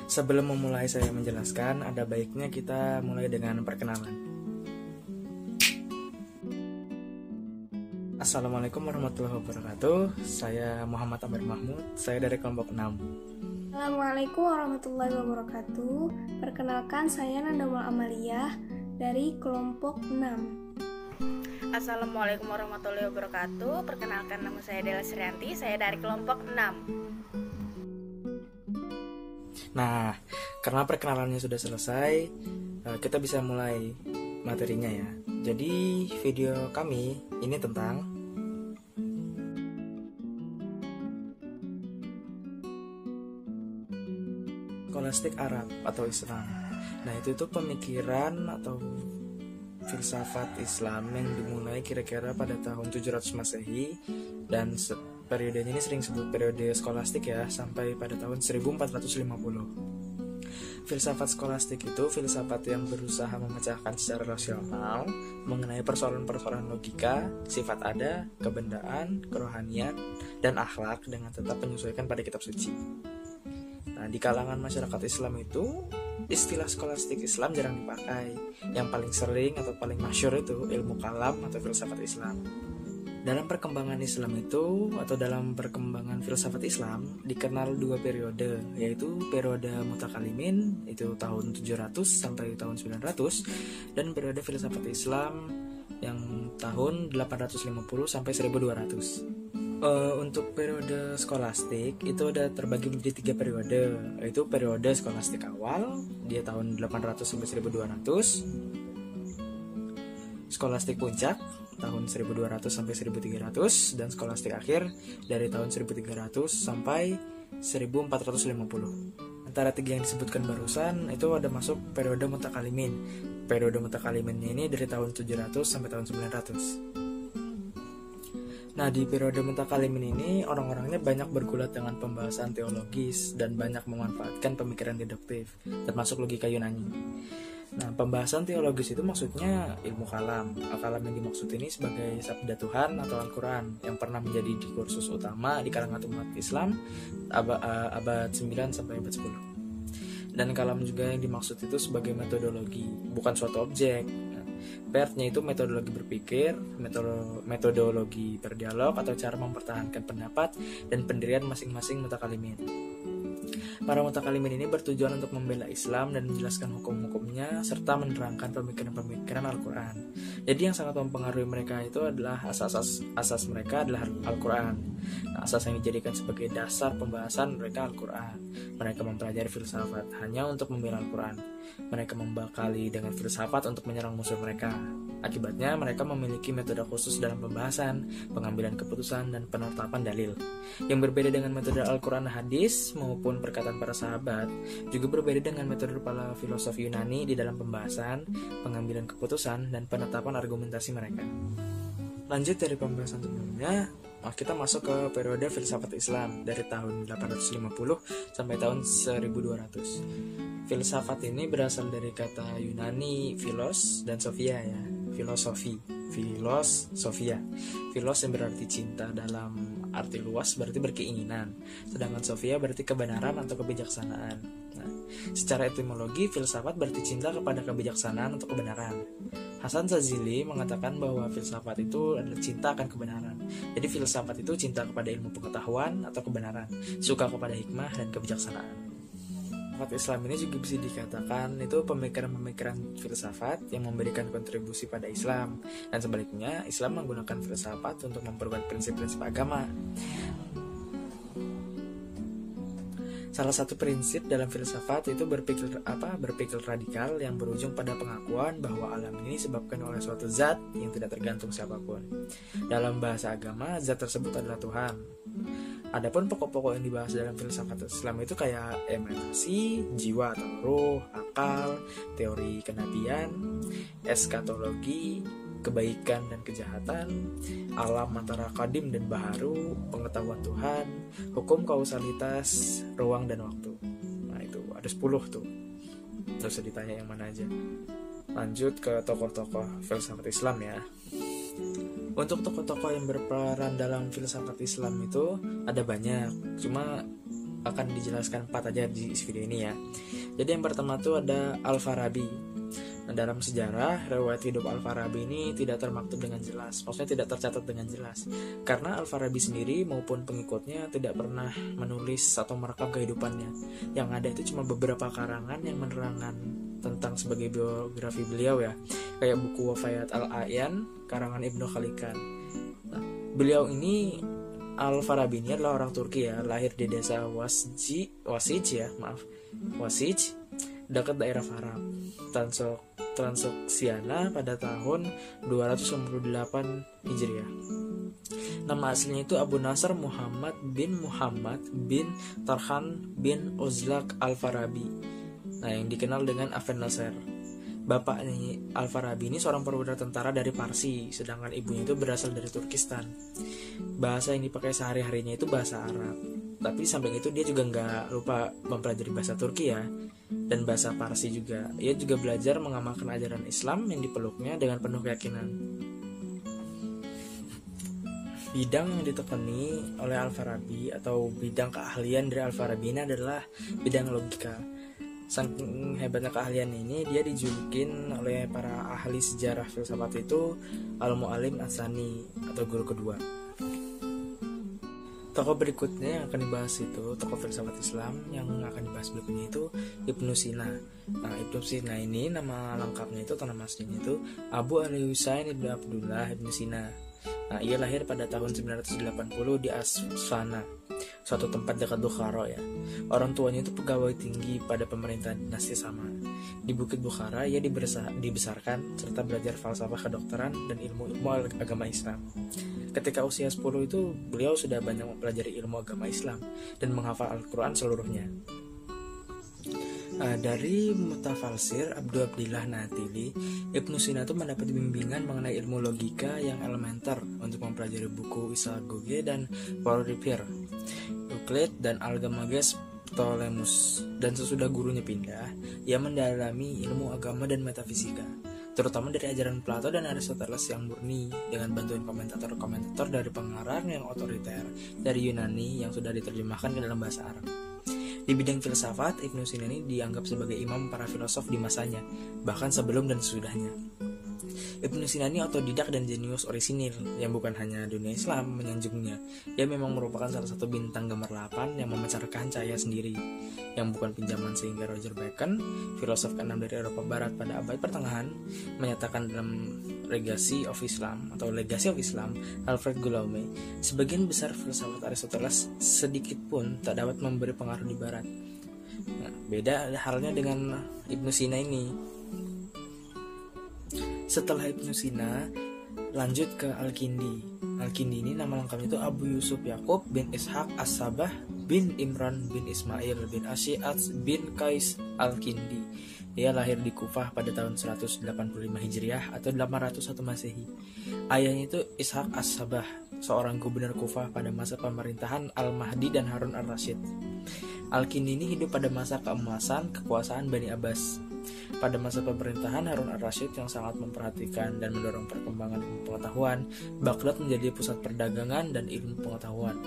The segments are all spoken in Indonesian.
Sebelum memulai saya menjelaskan, ada baiknya kita mulai dengan perkenalan. Assalamualaikum warahmatullahi wabarakatuh. Saya Muhammad Amir Mahmud, saya dari kelompok 6. Assalamualaikum warahmatullahi wabarakatuh. Perkenalkan, saya Nandamul Amaliyah dari kelompok 6. Assalamualaikum warahmatullahi wabarakatuh. Perkenalkan, nama saya Dela Srianti, saya dari kelompok 6. Nah, karena perkenalannya sudah selesai, kita bisa mulai materinya ya. Jadi video kami ini tentang skolastik Arab atau Islam. Nah, itu pemikiran atau filsafat Islam yang dimulai kira-kira pada tahun 700 Masehi, dan periodenya ini sering disebut periode skolastik ya, sampai pada tahun 1450. Filsafat skolastik itu filsafat yang berusaha memecahkan secara rasional mengenai persoalan-persoalan logika, sifat ada, kebendaan, kerohanian, dan akhlak dengan tetap menyesuaikan pada kitab suci. Nah, di kalangan masyarakat Islam itu istilah skolastik Islam jarang dipakai. Yang paling sering atau paling masyhur itu ilmu kalam atau filsafat Islam. Dalam perkembangan Islam itu atau dalam perkembangan filsafat Islam dikenal dua periode, yaitu periode mutakalimin itu tahun 700 sampai tahun 900, dan periode filsafat Islam yang tahun 850 sampai 1200. Untuk periode skolastik itu ada terbagi menjadi 3 periode, yaitu periode skolastik awal dia tahun 800 sampai 1200, skolastik puncak tahun 1200 sampai 1300, dan skolastik akhir dari tahun 1300 sampai 1450. Antara 3 yang disebutkan barusan itu ada masuk periode mutakalimin. Periode mutakalimin ini dari tahun 700 sampai tahun 900. Nah, di periode mutakalimin ini orang-orangnya banyak bergulat dengan pembahasan teologis dan banyak memanfaatkan pemikiran deduktif, termasuk logika Yunani. Nah, pembahasan teologis itu maksudnya ilmu kalam. Kalam yang dimaksud ini sebagai sabda Tuhan atau Al-Quran yang pernah menjadi diskursus utama di kalangan umat Islam abad 9 sampai abad 10. Dan kalam juga yang dimaksud itu sebagai metodologi, bukan suatu objek. PERT-nya itu metodologi berpikir, metodologi berdialog atau cara mempertahankan pendapat dan pendirian masing-masing mutakalimin. Para mutakalimin ini bertujuan untuk membela Islam dan menjelaskan hukum-hukumnya serta menerangkan pemikiran-pemikiran Al-Quran. Jadi yang sangat mempengaruhi mereka itu adalah asas mereka adalah Al-Quran. Nah, asas yang dijadikan sebagai dasar pembahasan mereka Al-Quran. Mereka mempelajari filsafat hanya untuk membela Al-Quran. Mereka membekali dengan filsafat untuk menyerang musuh mereka. Akibatnya mereka memiliki metode khusus dalam pembahasan, pengambilan keputusan, dan penetapan dalil. Yang berbeda dengan metode Al-Quran hadis maupun perkataan para sahabat, juga berbeda dengan metode para filosof Yunani di dalam pembahasan, pengambilan keputusan, dan penetapan argumentasi mereka. Lanjut dari pembahasan sebelumnya, kita masuk ke periode filsafat Islam dari tahun 850 sampai tahun 1200. Filsafat ini berasal dari kata Yunani philos dan sophia ya, filosofi, filosofia. Filos yang berarti cinta dalam arti luas berarti berkeinginan, sedangkan sophia berarti kebenaran atau kebijaksanaan. Nah, secara etimologi filsafat berarti cinta kepada kebijaksanaan atau kebenaran. Hasan Shazili mengatakan bahwa filsafat itu adalah cinta akan kebenaran. Jadi filsafat itu cinta kepada ilmu pengetahuan atau kebenaran, suka kepada hikmah dan kebijaksanaan. Filsafat Islam ini juga bisa dikatakan itu pemikiran-pemikiran filsafat yang memberikan kontribusi pada Islam, dan sebaliknya Islam menggunakan filsafat untuk memperkuat prinsip-prinsip agama. Salah satu prinsip dalam filsafat itu berpikir radikal yang berujung pada pengakuan bahwa alam ini disebabkan oleh suatu zat yang tidak tergantung siapapun. Dalam bahasa agama, zat tersebut adalah Tuhan. Adapun pokok-pokok yang dibahas dalam filsafat Islam itu kayak emanasi, jiwa atau roh, akal, teori kenabian, eskatologi, kebaikan dan kejahatan, alam antara kadim dan baharu, pengetahuan Tuhan, hukum kausalitas, ruang dan waktu. Nah, itu ada 10 tuh. Nggak usah ditanya yang mana aja. Lanjut ke tokoh-tokoh filsafat Islam ya. Untuk tokoh-tokoh yang berperan dalam filsafat Islam itu ada banyak. Cuma akan dijelaskan 4 aja di video ini ya. Jadi yang pertama tuh ada Al-Farabi. Nah, dalam sejarah, riwayat hidup Al-Farabi ini tidak termaktub dengan jelas, maksudnya tidak tercatat dengan jelas. Karena Al-Farabi sendiri maupun pengikutnya tidak pernah menulis atau merekam kehidupannya. Yang ada itu cuma beberapa karangan yang menerangkan tentang sebagai biografi beliau ya. Kayak buku Wafayat Al-A'yan, karangan Ibnu Khalikan. Nah, beliau ini Al-Farabi ini adalah orang Turki ya, lahir di desa Wasij, dekat daerah Farab, Transoksiana pada tahun 258 Hijriah. Nama aslinya itu Abu Nasr Muhammad bin Tarhan bin Uzlaq Al-Farabi. Nah, yang dikenal dengan Afen Nasr. Bapaknya Al-Farabi ini seorang perwira tentara dari Parsi, sedangkan ibunya itu berasal dari Turkistan. Bahasa yang dipakai sehari-harinya itu bahasa Arab. Tapi samping itu dia juga nggak lupa mempelajari bahasa Turki ya, dan bahasa Parsi juga. Ia juga belajar mengamalkan ajaran Islam yang dipeluknya dengan penuh keyakinan. Bidang yang ditekuni oleh Al-Farabi atau bidang keahlian dari Al-Farabi ini adalah bidang logika. Saking hebatnya keahlian ini, dia dijulukin oleh para ahli sejarah filsafat itu Al-Mu'allim As-Sani atau guru kedua. Tokoh berikutnya yang akan dibahas itu tokoh filsafat Islam yang akan dibahas berikutnya itu Ibnu Sina. Nah, Ibnu Sina ini nama lengkapnya itu atau nama aslinya itu Abu Ali Husain Ibnu Abdullah Ibnu Sina. Nah, ia lahir pada tahun 980 di Asfana, suatu tempat dekat Bukhara ya. Orang tuanya itu pegawai tinggi pada pemerintahan dinasti Sama. Di Bukit Bukhara ia dibesarkan serta belajar falsafah kedokteran dan ilmu agama Islam. Ketika usia 10 itu beliau sudah banyak mempelajari ilmu agama Islam dan menghafal Al-Quran seluruhnya. Dari mutafalsir Abdul Abdillah Natili, Ibnu Sina itu mendapat bimbingan mengenai ilmu logika yang elementer untuk mempelajari buku Isagoge dan Porphyr, Euclid dan Almagest Ptolemus. Dan sesudah gurunya pindah, ia mendalami ilmu agama dan metafisika, terutama dari ajaran Plato dan Aristoteles yang murni, dengan bantuan komentator-komentator dari pengarang yang otoriter dari Yunani yang sudah diterjemahkan ke dalam bahasa Arab. Di bidang filsafat, Ibnu Sina ini dianggap sebagai imam para filosof di masanya, bahkan sebelum dan sesudahnya. Ibnu Sina ini otodidak dan jenius orisinil, yang bukan hanya dunia Islam menyanjungnya. Ia memang merupakan salah satu bintang gemerlapan yang memecarkan cahaya sendiri, yang bukan pinjaman, sehingga Roger Bacon, filosof ke-6 dari Eropa Barat pada abad pertengahan, menyatakan dalam Legacy of Islam, Alfred Guillaume, sebagian besar filsafat Aristoteles sedikit pun tak dapat memberi pengaruh di Barat. Nah, beda halnya dengan Ibnu Sina ini. Setelah Ibnu Sina, lanjut ke Al-Kindi. Al-Kindi ini nama lengkapnya itu Abu Yusuf Yakub bin Ishaq As-Sabah bin Imran bin Ismail bin Asyi'at bin Qais Al-Kindi. Ia lahir di Kufah pada tahun 185 Hijriah atau 801 Masehi. Ayahnya itu Ishaq As-Sabah, seorang gubernur Kufah pada masa pemerintahan Al-Mahdi dan Harun Ar-Rasyid. Al-Kindi ini hidup pada masa keemasan kekuasaan Bani Abbas. Pada masa pemerintahan Harun Ar-Rasyid yang sangat memperhatikan dan mendorong perkembangan ilmu pengetahuan, Baghdad menjadi pusat perdagangan dan ilmu pengetahuan.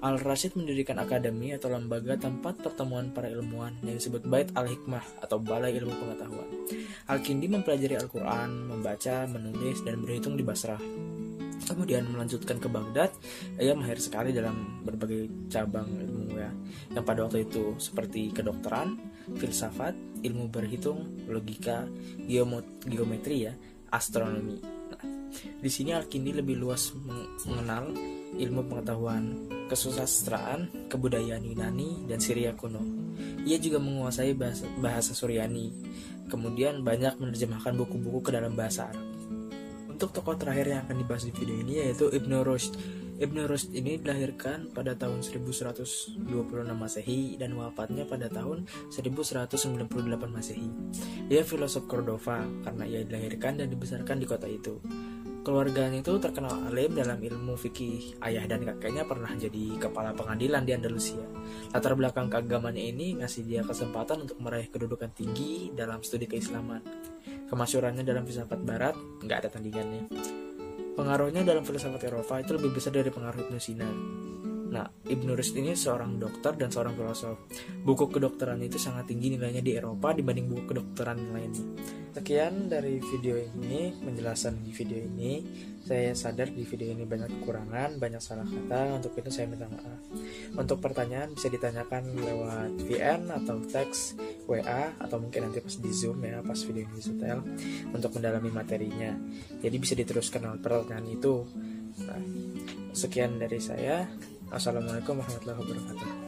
Al-Rasyid mendirikan akademi atau lembaga tempat pertemuan para ilmuwan yang disebut Bait Al-Hikmah atau Balai Ilmu Pengetahuan. Al-Kindi mempelajari Al-Quran, membaca, menulis, dan berhitung di Basrah. Kemudian melanjutkan ke Baghdad. Ia mahir sekali dalam berbagai cabang ilmu ya, yang pada waktu itu seperti kedokteran, filsafat, ilmu berhitung, logika, geometri ya, astronomi. Nah, di sini Al-Kindi lebih luas mengenal ilmu pengetahuan, kesusastraan, kebudayaan Yunani dan Syria kuno. Ia juga menguasai bahasa Suryani. Kemudian banyak menerjemahkan buku-buku ke dalam bahasa Arab. Untuk tokoh terakhir yang akan dibahas di video ini yaitu Ibnu Rushd. Ibnu Rushd ini dilahirkan pada tahun 1126 Masehi dan wafatnya pada tahun 1198 Masehi. Ia filosof Cordova karena ia dilahirkan dan dibesarkan di kota itu. Keluarganya itu terkenal alim dalam ilmu fikih. Ayah dan kakeknya pernah jadi kepala pengadilan di Andalusia. Latar belakang keagamannya ini ngasih dia kesempatan untuk meraih kedudukan tinggi dalam studi keislaman. Kemasyurannya dalam filsafat barat nggak ada tandingannya. Pengaruhnya dalam filsafat Eropa itu lebih besar dari pengaruh Ibnu Sina. Nah, Ibnu Rushd ini seorang dokter dan seorang filosof. Buku kedokteran itu sangat tinggi nilainya di Eropa dibanding buku kedokteran lainnya. Sekian dari video ini, penjelasan di video ini. Saya sadar di video ini banyak kekurangan, banyak salah kata, untuk itu saya minta maaf. Untuk pertanyaan bisa ditanyakan lewat VN atau teks WA, atau mungkin nanti pas di Zoom ya, pas video ini setel, untuk mendalami materinya. Jadi bisa diteruskan lewat pertanyaan itu. Nah, sekian dari saya. Assalamualaikum warahmatullahi wabarakatuh.